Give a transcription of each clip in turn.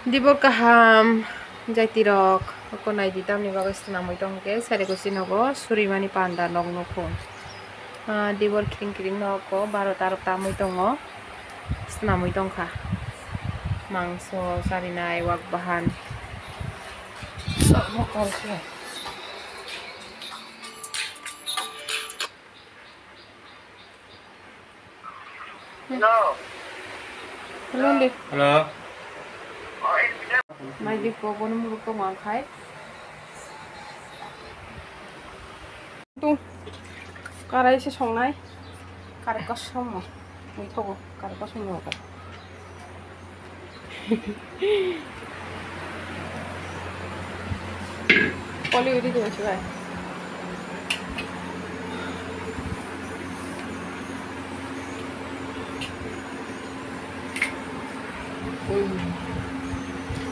Dibor kaham jaitirok ko nai ditam ni bagas namoi tongke sare ko sinogo surimani panda nog nokon dibor kring noko 12 tamoi tongo namoi tongkha mangso sarinai wak bahan mokol se Halo. Mai di pogo no muruk tong angkai. Tuh. Karai se songnai. Karai kosong mo. Mui thogo karai kosong mo ko. Poli udi de chai.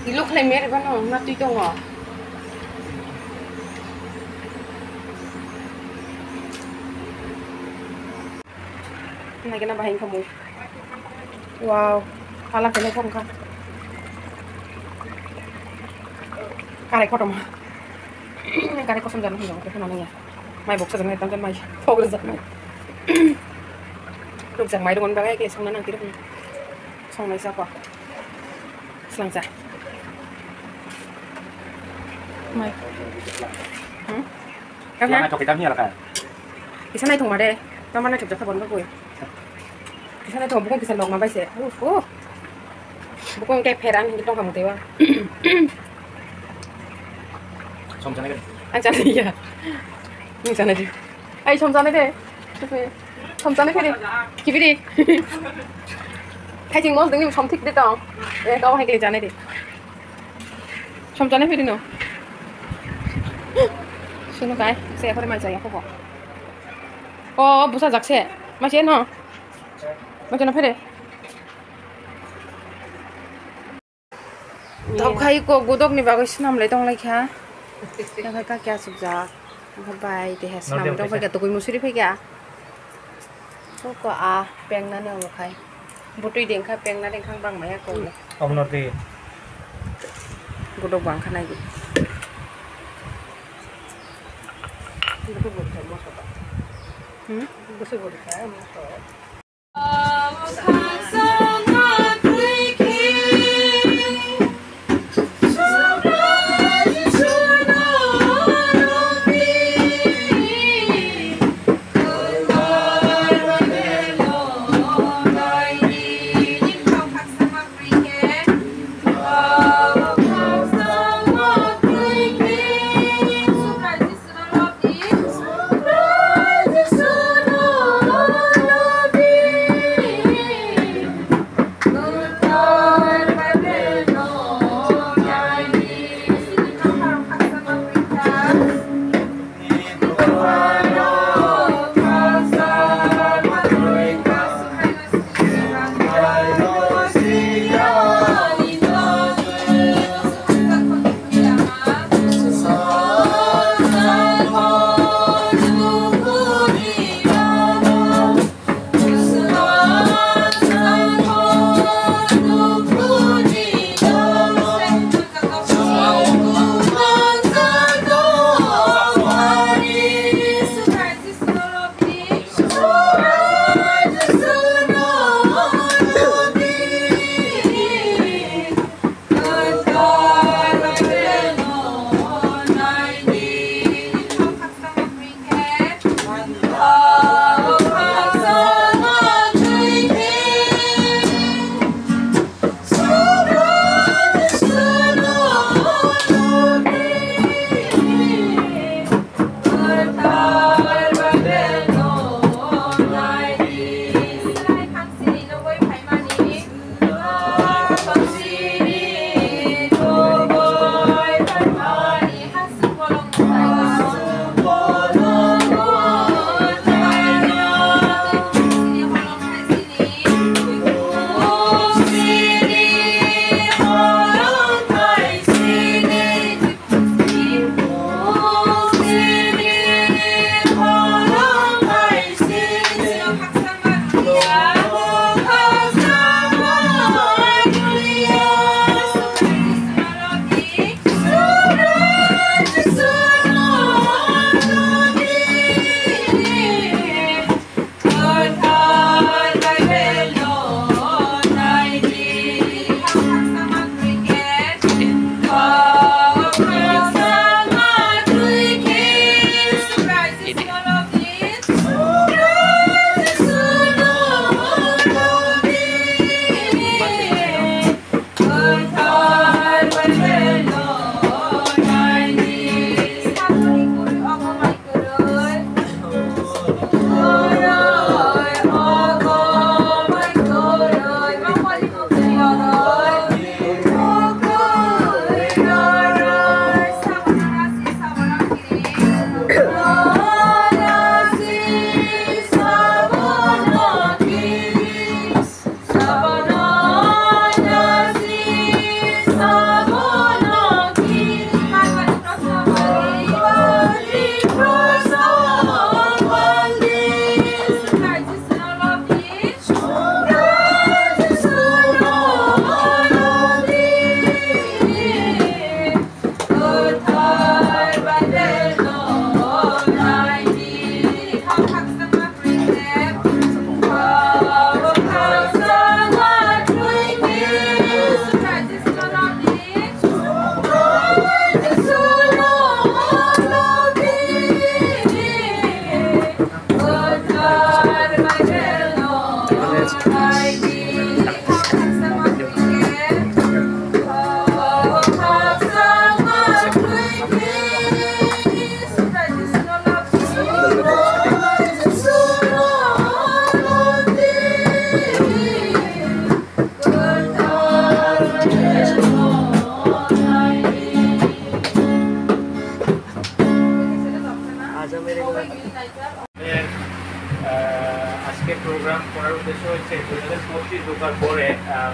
Ilok lai mere bano natui tongo. Nai kena bahin kamu. Wow, pala kena kongka. Kare kotom. Kare kosong jangan hilang ke namanya. Mai bok sa jangan tangkan mai. Fogel zak mai. Ruk jang mai dengan bagai ke song nang tiruk. Song nai sa kwa. Selangsa. Mai. Mana cok hitamnya lah kan? Di sana itu made. Mana cok sabon ko gue. Di sana itu bukan bisa dong mabai se. Bukan kayak peran gitu kamu tewa. Som sana kan? Aja iya. Ini sana di. Ay som sana deh. Som sana kiri. Kiri. Thay chừng món từng như som thích đấy tao. Tao hay cái sana đi. Som sana kiri no. Sino cái xe phải mai chạy không có. Busa giặc xe. Mà chết nó. Mà cho nó phải đi. Tao khai ko godok ni bagai sinam lai tong lai kha. Tao khai ka kya sub jak. Tao bai te has nam tong khai ka to koi musuri phai kya. Ko a peng na ne khai. Botui deng kha peng na deng khang bang mai ko. Om noti. Godok bang khanai gi. Bisa boleh saya masuk.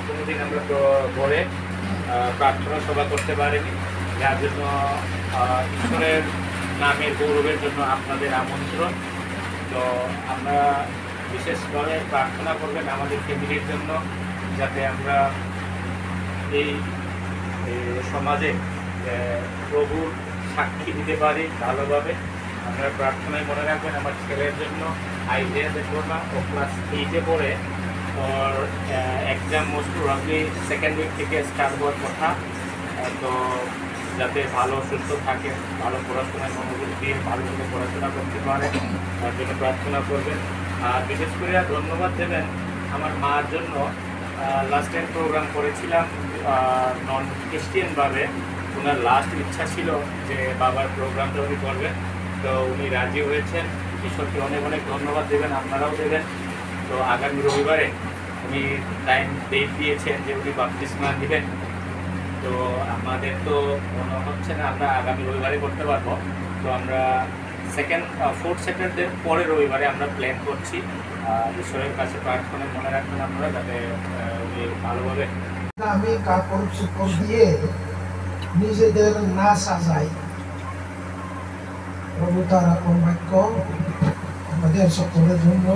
কোনোদিন আমরা তো ঘরে প্রার্থনা সভা করতে পারিনি, যার জন্য ঈশ্বরের নামের গৌরবের জন্য আপনাদের আমন্ত্রণ। তো আমরা বিশেষভাবে প্রার্থনা করবেন আমাদের ফ্যামিলির জন্য, যাতে আমরা এই সমাজে প্রভুর সাক্ষী দিতে পারি ভালোভাবে। আপনারা প্রার্থনায় মনে রাখবেন আমার ছেলের জন্য, আইডিয়া দেখবো না, ও ক্লাস 8-এ পড়ে, ওর exam most probably second week থেকে স্টার্ট হওয়ার কথা। তো যাতে ভালো সুস্থ থাকে, ভালো পড়াশোনায় মনোযোগ দিয়ে ভালো করে পড়াশোনা করতে পারে, তার জন্য প্রার্থনা করবেন। আর বিশেষ করে ধন্যবাদ দেবেন আমার মার জন্য। লাস্ট টাইম প্রোগ্রাম করেছিলাম নন খ্রিস্টিয়ানভাবে, ওনার লাস্ট ইচ্ছা ছিল যে বাবার প্রোগ্রামটা উনি করবেন, তো উনি রাজি হয়েছেন। ঈশ্বরকে অনেক অনেক ধন্যবাদ দেবেন, আপনারাও দেবেন। তো আগামী রবিবারে উনি ডেট দিয়েছেন যে উনি বাপ্তিস্মা নেবেন। তো আমাদের তো মনে হচ্ছে না আমরা আগামী রবিবারে করতে পারবো, তো আমরা ফোর্থ স্যাটারডে পরে রবিবারে আমরা প্ল্যান করছি। ঈশ্বরের কাছে প্রার্থনা মনে রাখবেন আপনারা, যাতে উনি ভালোভাবে। আমি কাপড় চোপড় দিয়ে নিজেদের না সাজাই, প্রভু তার আপন বাক্য আমাদের সকলের জন্য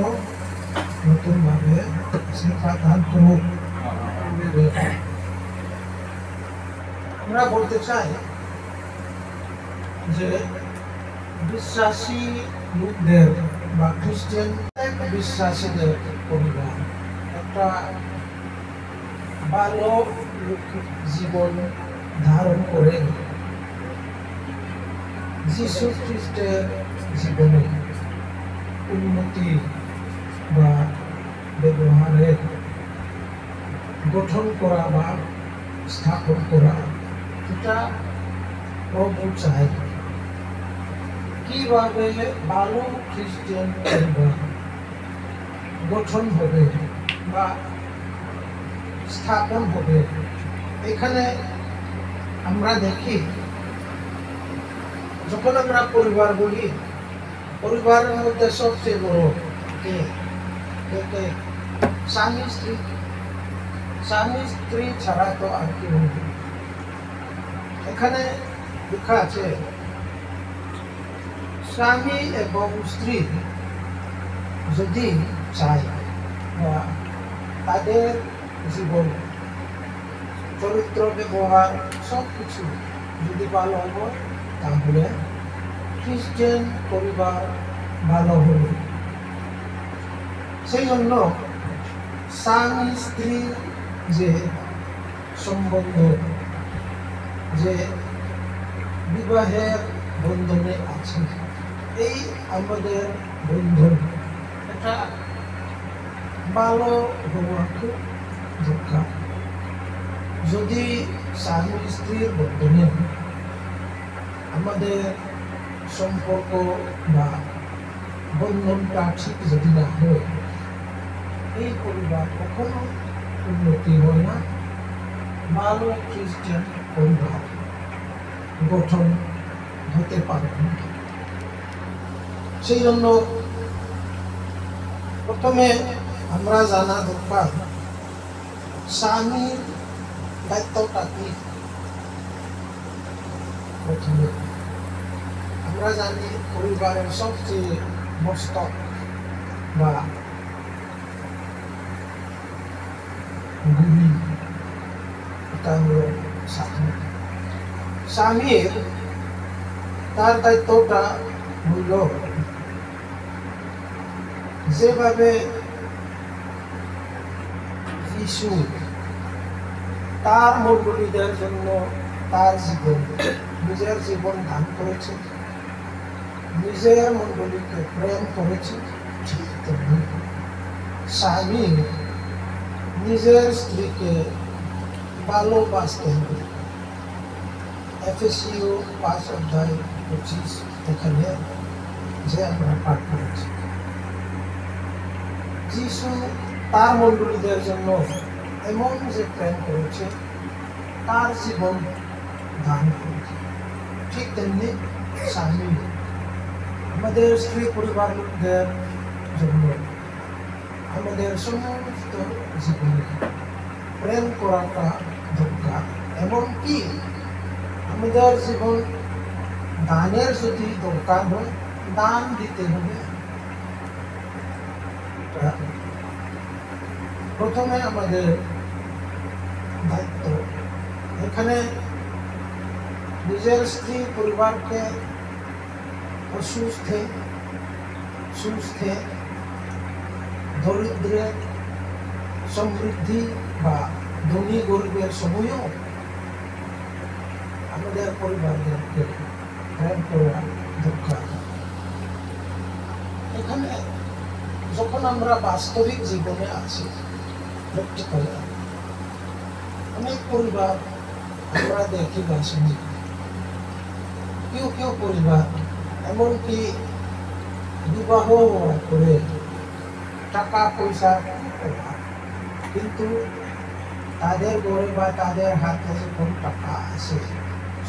নতুনভাবে শিক্ষা দান করুক। আমরা বলতে চাই যে বিশ্বাসী লোকদের বা খ্রিস্টান বিশ্বাসীদের পরিবার একটা ভালো জীবন ধারণ করে যীশু খ্রিস্টের জীবনে উন্নতি বা ব্যবহারের গঠন করা বা স্থাপন করা, এটা প্রভু চাই। কিভাবে ভালো খ্রিস্টান পরিবার গঠন হবে বা স্থাপন হবে, এখানে আমরা দেখি যখন আমরা পরিবার বলি, পরিবারের মধ্যে সবচেয়ে বড় কে? স্বামী স্ত্রী। স্বামী স্ত্রী ছাড়া তো আর কি হবে? এখানে লেখা আছে স্বামী এবং স্ত্রী যদি চায় বা তাদের জীবন চরিত্র ব্যবহার সব কিছু যদি ভালো হয়, তাহলে খ্রিস্টান পরিবার ভালো হবে। সেই জন্য স্বামী স্ত্রী যে সম্বন্ধ, যে বিবাহের বন্ধনে আছে, এই আমাদের বন্ধন এটা ভালো হওয়া খুব দরকার। যদি স্বামী স্ত্রীর বন্ধনে আমাদের সম্পর্ক বা বন্ধনটা ঠিক যদি না হয়, এই পরিবার কখনো উন্নতি হয় না, ভালো খ্রিস্টান পরিবার গঠন হতে পারবে না। সেই জন্য প্রথমে আমরা জানা দরকার স্বামীর দায়িত্বটা কি। প্রথমে আমরা জানি পরিবারের সবচেয়ে মস্তক বা গুলি, এটা হলো স্বামী। স্বামীর তার দায়িত্বটা হলো যেভাবে যিশু তার মণ্ডলীদের জন্য তার জীবন, নিজের জীবন দান করেছে, নিজের মণ্ডলীকে প্রেম করেছে, ঠিক তেমনি স্বামী নিজের স্ত্রীকে ভালোবাসতে হবে। এফেসীয় 5:25 এখানে যে আমরা পাঠ করেছি, যিশু তার মণ্ডলীদের জন্য এমন যে প্রেম করেছে, তার জীবন দান করেছে, ঠিক তেমনি স্বামী আমাদের স্ত্রী পরিবারদের জন্য আমাদের সমস্ত জীবনে প্রেম করাটা দরকার। এমনকি আমাদের জীবন দানের যদি দরকার হয়, দান দিতে হবে। এটা প্রথমে আমাদের দায়িত্ব। এখানে নিজের স্ত্রী পরিবারকে অসুস্থে সুস্থে দরিদ্রের সমৃদ্ধি বা ধনী গরিবের সময়ও আমাদের পরিবারদেরকে প্রেম করা দরকার। এখানে যখন আমরা বাস্তবিক জীবনে আছি, প্র্যাকটিক্যালি অনেক পরিবার আমরা দেখি বা শুনি, কেউ কেউ পরিবার এমনকি বিবাহ হওয়ার পরে টাকা পয়সা অভাব, কিন্তু তাদের ঘরে বা তাদের হাতে যখন টাকা আসে,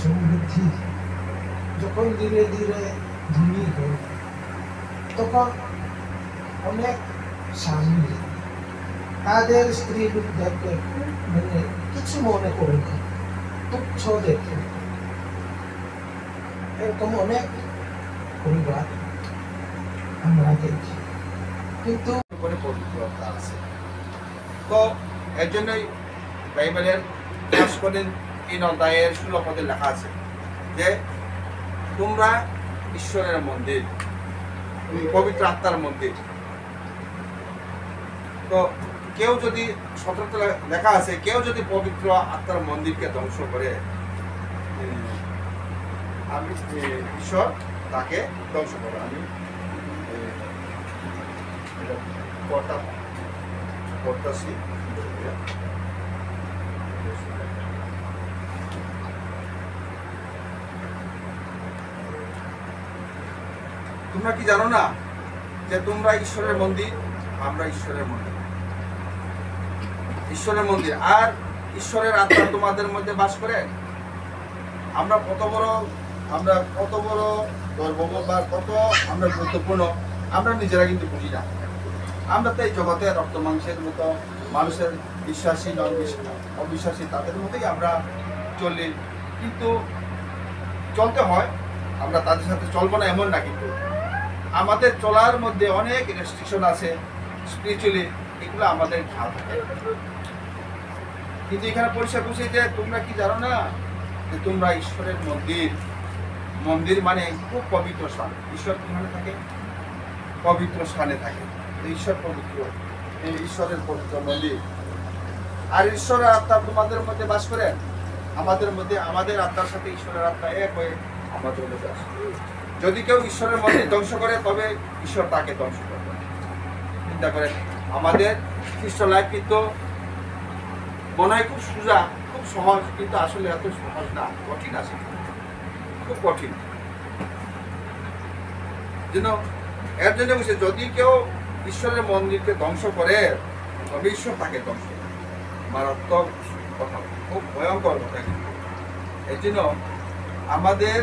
সমৃদ্ধি যখন ধীরে ধীরে ধনী হয়, তখন অনেক স্বামী তাদের স্ত্রী লোকদেরকে মানে কিছু মনে করে না, তুচ্ছ দেখে। এরকম অনেক পরিবার আমরা দেখি, কিন্তু পবিত্রতা আছে। তো এর জন্যই বাইবেলের খাস করে 3 অধ্যায়ের 16 পদে লেখা আছে যে তোমরা ঈশ্বরের মন্দির, পবিত্র আত্মার মন্দির। তো কেউ যদি 17তে লেখা আছে, কেউ যদি পবিত্র আত্মার মন্দিরকে ধ্বংস করে, আমি ঈশ্বর তাকে ধ্বংস করবো। আমি পড়তাছি। তোমরা কি জানো না যে তোমরা ঈশ্বরের মন্দির? আমরা ঈশ্বরের মন্দির, ঈশ্বরের মন্দির, আর ঈশ্বরের আত্মা তোমাদের মধ্যে বাস করে। আমরা কত বড় ধর্ম বা কত আমরা গুরুত্বপূর্ণ আমরা নিজেরা কিন্তু বুঝি না। আমরা তো এই জগতে রক্ত মাংসের মতো মানুষের বিশ্বাসী অবিশ্বাসী তাদের মতোই আমরা চলি, কিন্তু চলতে হয়। আমরা তাদের সাথে চলবো না এমন না, কিন্তু আমাদের চলার মধ্যে অনেক রেস্ট্রিকশন আছে স্পিরিচুয়ালি, এগুলো আমাদের খেয়াল থাকে। কিন্তু এখানে পরিষ্কার বুঝি যে তোমরা কি জানো না যে তোমরা ঈশ্বরের মন্দির। মন্দির মানে খুব পবিত্র স্থান। ঈশ্বর কোথায় থাকে? পবিত্র স্থানে থাকে। ঈশ্বর পবিত্র, এই ঈশ্বরের পবিত্র মন্দির। আর ঈশ্বরের আত্মা তোমাদের মধ্যে বাস করে, আমাদের মধ্যে, আমাদের আত্মার সাথে ঈশ্বরের আত্মা এক হয়ে আমাদের মধ্যে আসে। যদি কেউ ঈশ্বরের মন্দির ধ্বংস করে, তবে ঈশ্বর তাকে ধ্বংস করবে। চিন্তা করেন, আমাদের খ্রিস্ট লাইফ কিন্তু মনে হয় খুব সোজা, খুব সহজ, কিন্তু আসলে এত সহজ না, কঠিন আছে, খুব কঠিন। এর জন্য বলছে যদি কেউ ঈশ্বরের মন্দিরকে ধ্বংস করে, তবে ঈশ্বর তাকে ধ্বংস করে। মারাত্মক কথা, খুব ভয়ঙ্কর কথা। এই জন্য আমাদের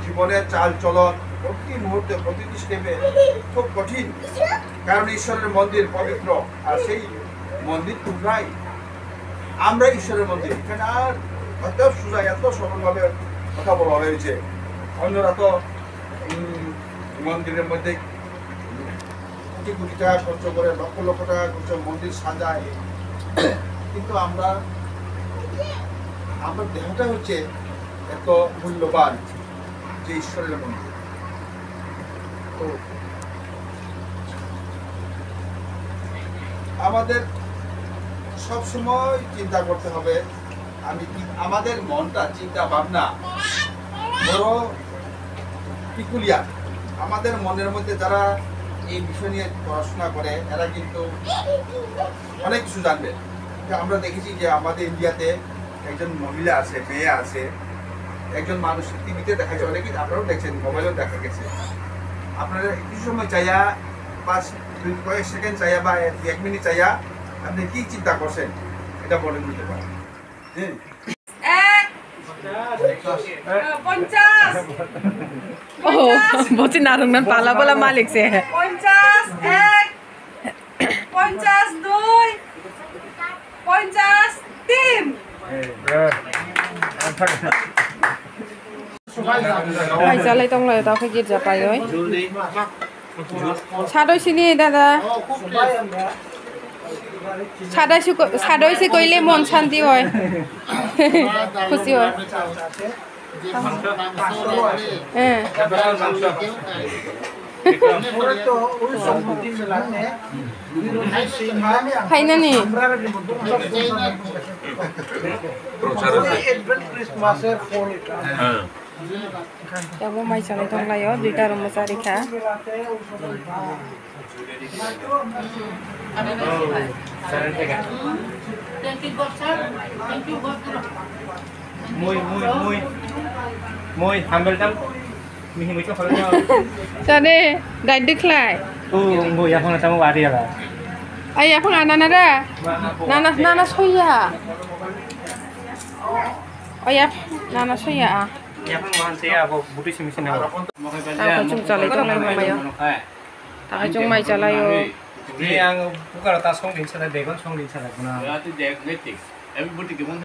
জীবনের চাল চলন প্রতি মুহূর্তে, প্রতিটি স্টেপে খুব কঠিন, কারণ ঈশ্বরের মন্দির পবিত্র, আর সেই মন্দির তোমরাই, আমরা ঈশ্বরের মন্দির। এখানে আর এত সোজা, এত সরলভাবে কথা বলা হয়েছে। অন্যরা তো মন্দিরের মধ্যে কোটি কোটি টাকা খরচ করে, লক্ষ লক্ষ টাকা খরচ মন্দির সাজায়, কিন্তু আমরা আমার দেহটা হচ্ছে এত মূল্যবান যে ঈশ্বরের মন্দির। তো আমাদের সবসময় চিন্তা করতে হবে, আমাদের মনটা, চিন্তা ভাবনা বড় পিকুলিয়ার। আমাদের মনের মধ্যে যারা এই বিষয় নিয়ে পড়াশোনা করে, এরা কিন্তু অনেক কিছু জানবে। আমরা দেখেছি যে আমাদের ইন্ডিয়াতে একজন মহিলা আছে, মেয়ে আছে, একজন মানুষ টিভিতে দেখা যায়, অনেকেই আপনারাও দেখছেন, মোবাইলেও দেখা গেছে। আপনারা কিছু সময় চাইয়া, 5 সেকেন্ড চাইয়া বা 1 মিনিট চাইয়া আপনি কি চিন্তা করছেন এটা বলে দিতে পারেন। হ্যাঁ, 50 বলছি নারঙ্গন পালা বলা মালিক সে 50 1 50 2 50 Mai jalai tong lai ta phe git ja pai oi. Sadoi sini dada. Sadoi si koile mon shanti hoy. Khushi hoy. Hai nani. Ya bo mai jalai tong lai yo duita ramachari kha. Mui hamil jam mihi cho khol nhau Tade dai diklai. mui yang khol tamu wari lah Ay apang anana da. Nana soya. Oh ya, nana soya. yang khol mahan saya apa butuh semi na Ako chung jalai tong lai mai yo. Ako chung mai jalai yo. ini yang bukan atas song din sana degon song din sana kuna Everybody